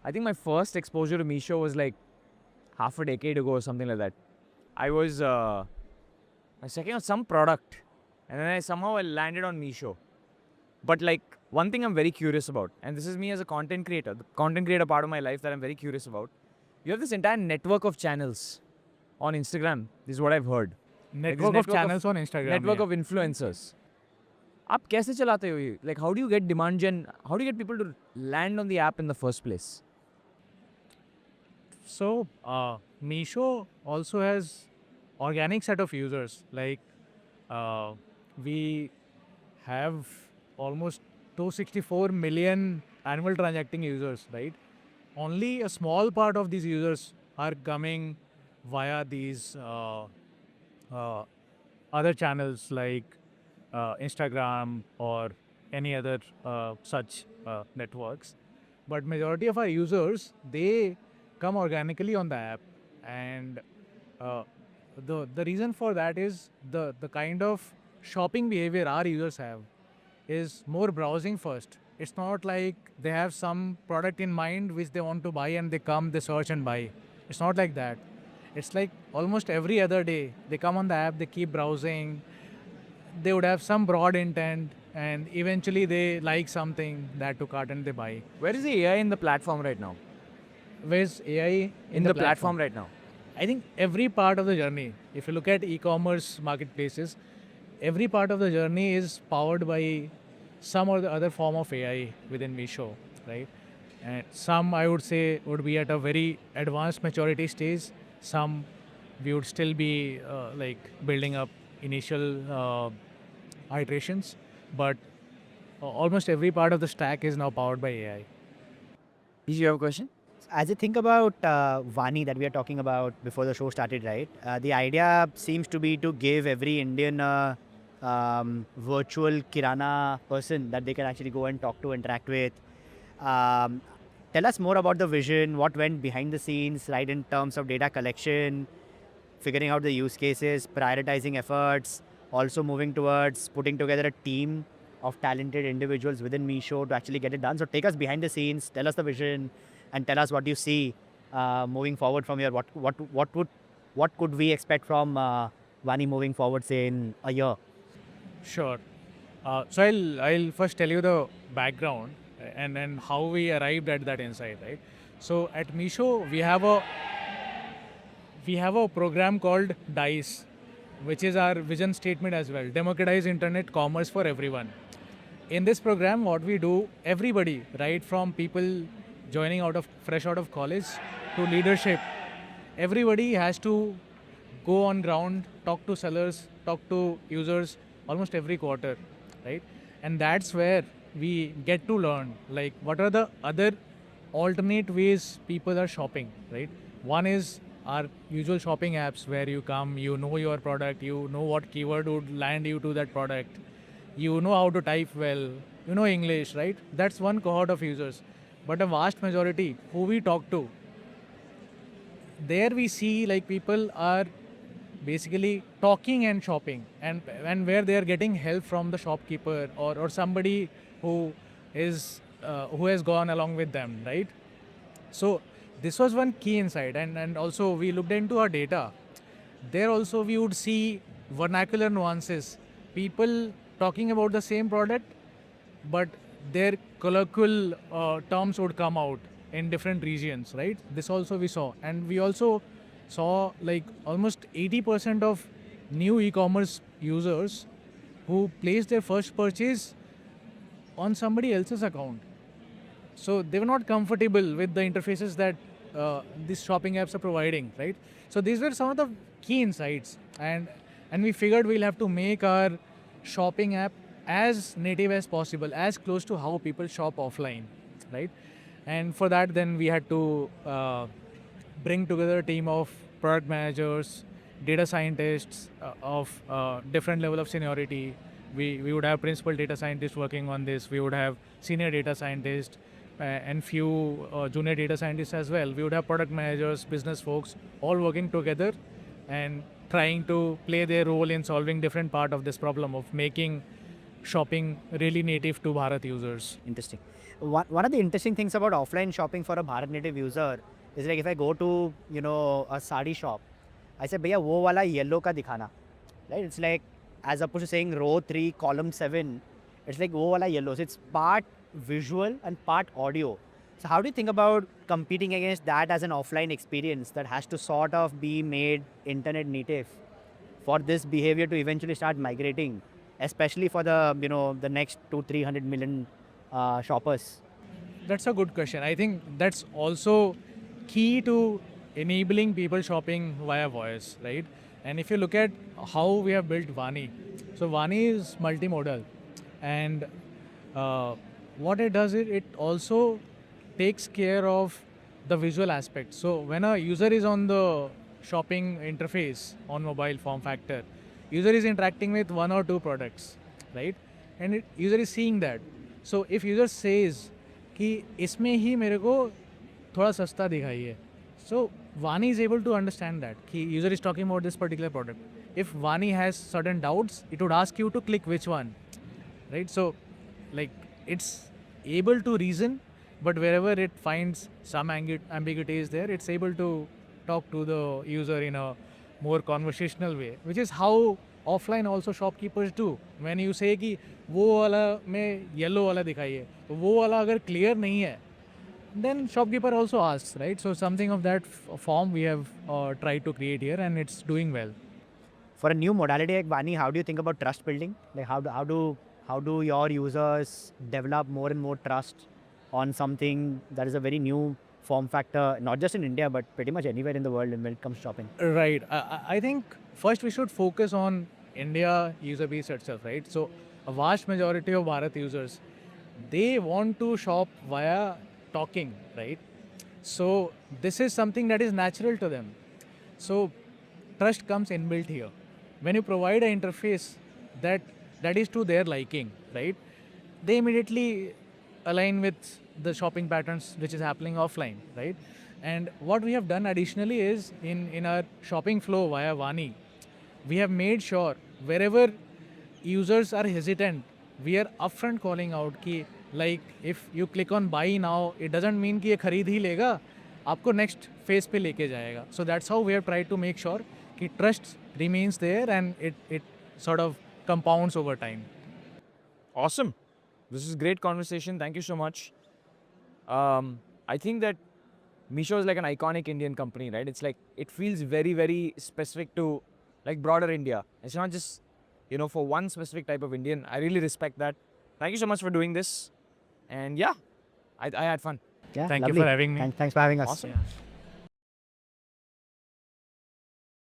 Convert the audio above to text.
I think my first exposure to Meesho was like half a decade ago or something like that. I was checking out some product, and then somehow I landed on Meesho. But like one thing I'm very curious about, and this is me as a content creator, the content creator part of my life that I'm very curious about. You have this entire network of channels on Instagram. This is what I've heard. Network of channels on Instagram. Network of influencers. आप कैसे चलाते हो ये? Like how do you get demand gen? How do you get people to land on the app in the first place? So, Meesho also has organic set of users. Like, we have almost 264 million annual transacting users, right? Only a small part of these users are coming via these other channels like Instagram or any other such networks. But majority of our users, they come organically on the app, and the reason for that is the kind of shopping behavior our users have is more browsing first. It's not like they have some product in mind which they want to buy and they come, they search and buy. It's not like that. It's like almost every other day they come on the app, they keep browsing, they would have some broad intent, and eventually they like something, that to cart, and they buy. Where is the AI in the platform right now? Where's AI In the platform right now? I think every part of the journey, if you look at e-commerce marketplaces, every part of the journey is powered by some or the other form of AI within Meesho, right? And some, I would say, would be at a very advanced maturity stage. Some we would still be like building up initial iterations, but almost every part of the stack is now powered by AI. Did you have a question? As I think about Vani that we are talking about before the show started, right? The idea seems to be to give every Indian virtual kirana person that they can actually go and talk to, interact with. Tell us more about the vision, what went behind the scenes, right, in terms of data collection, figuring out the use cases, prioritizing efforts, also moving towards putting together a team of talented individuals within Meesho to actually get it done. So take us behind the scenes, tell us the vision, and tell us what you see moving forward from here. What could we expect from Vani moving forward, say in a year? Sure. So I'll first tell you the background and how we arrived at that insight, right? So at Meesho we have a program called DICE, which is our vision statement as well: democratize internet commerce for everyone. In this program, what we do, everybody, right from people joining fresh out of college to leadership, everybody has to go on ground, talk to sellers, talk to users almost every quarter, right? And that's where we get to learn like what are the other alternate ways people are shopping, right? One is our usual shopping apps where you come, you know your product, you know what keyword would land you to that product, you know how to type well, you know English, right? That's one cohort of users. But a vast majority who we talk to, there we see like people are basically talking and shopping, and where they are getting help from the shopkeeper or somebody who has gone along with them, right? So this was one key insight, and also we looked into our data. There also we would see vernacular nuances, people talking about the same product, but their colloquial terms would come out in different regions, right? This also we saw, and we also saw like almost 80% of new e-commerce users who placed their first purchase on somebody else's account. So they were not comfortable with the interfaces that these shopping apps are providing, right? So these were some of the key insights, and we figured we'll have to make our shopping app as native as possible, as close to how people shop offline, right? And for that, then we had to bring together a team of product managers, data scientists of different level of seniority. We would have principal data scientists working on this. We would have senior data scientists and few junior data scientists as well. We would have product managers, business folks, all working together and trying to play their role in solving different part of this problem of making shopping really native to Bharat users. Interesting. One of the interesting things about offline shopping for a Bharat native user is like if I go to, a sari shop, I say, भैया वो वाला yellow का दिखाना. Right? It's like, as opposed to saying row 3, column 7, it's like वो वाला yellow. So it's part visual and part audio. So how do you think about competing against that as an offline experience that has to sort of be made internet native for this behavior to eventually start migrating, especially for the next 200-300 million shoppers? That's a good question. I think that's also key to enabling people shopping via voice, right? And if you look at how we have built Vani, so Vani is multimodal, and what it does is it also takes care of the visual aspect. So when a user is on the shopping interface on mobile form factor, user is interacting with one or two products, right? And user is seeing that. So if user says कि इसमें ही मेरे को थोड़ा सस्ता दिखाइए, so Vani is able to understand that कि user is talking about this particular product. If Vani has certain doubts, it would ask you to click which one, right? So like it's able to reason, but wherever it finds some ambiguity is there, it's able to talk to the user in a more conversational way, which is how offline also shopkeepers do. When you say कि वो वाला में yellow वाला दिखाइए, तो वो वाला अगर clear नहीं है, then shopkeeper also asks, right? So something of that form we have tried to create here, and it's doing well. For a new modality like Vani, how do you think about trust building? Like how do your users develop more and more trust on something that is a very new form factor, not just in India, but pretty much anywhere in the world when it comes to shopping? Right. I think first we should focus on India user base itself, right? So a vast majority of Bharat users, they want to shop via talking, right? So this is something that is natural to them. So trust comes inbuilt here. When you provide an interface that is to their liking, right? They immediately align with the shopping patterns which is happening offline, right? And what we have done additionally is in our shopping flow via Vani, we have made sure wherever users are hesitant, we are upfront calling out कि like if you click on buy now, it doesn't mean कि ये खरीद ही लेगा, आपको next phase पे लेके जाएगा. So that's how we have tried to make sure कि trust remains there and it sort of compounds over time. Awesome. This is great conversation. Thank you so much. I think that Meesho is like an iconic Indian company, right? It's like, it feels very, very specific to like broader India. It's not just, for one specific type of Indian. I really respect that. Thank you so much for doing this. And yeah, I had fun. Yeah, Thank you lovely. for having me. Thanks for having us. Awesome. Yeah.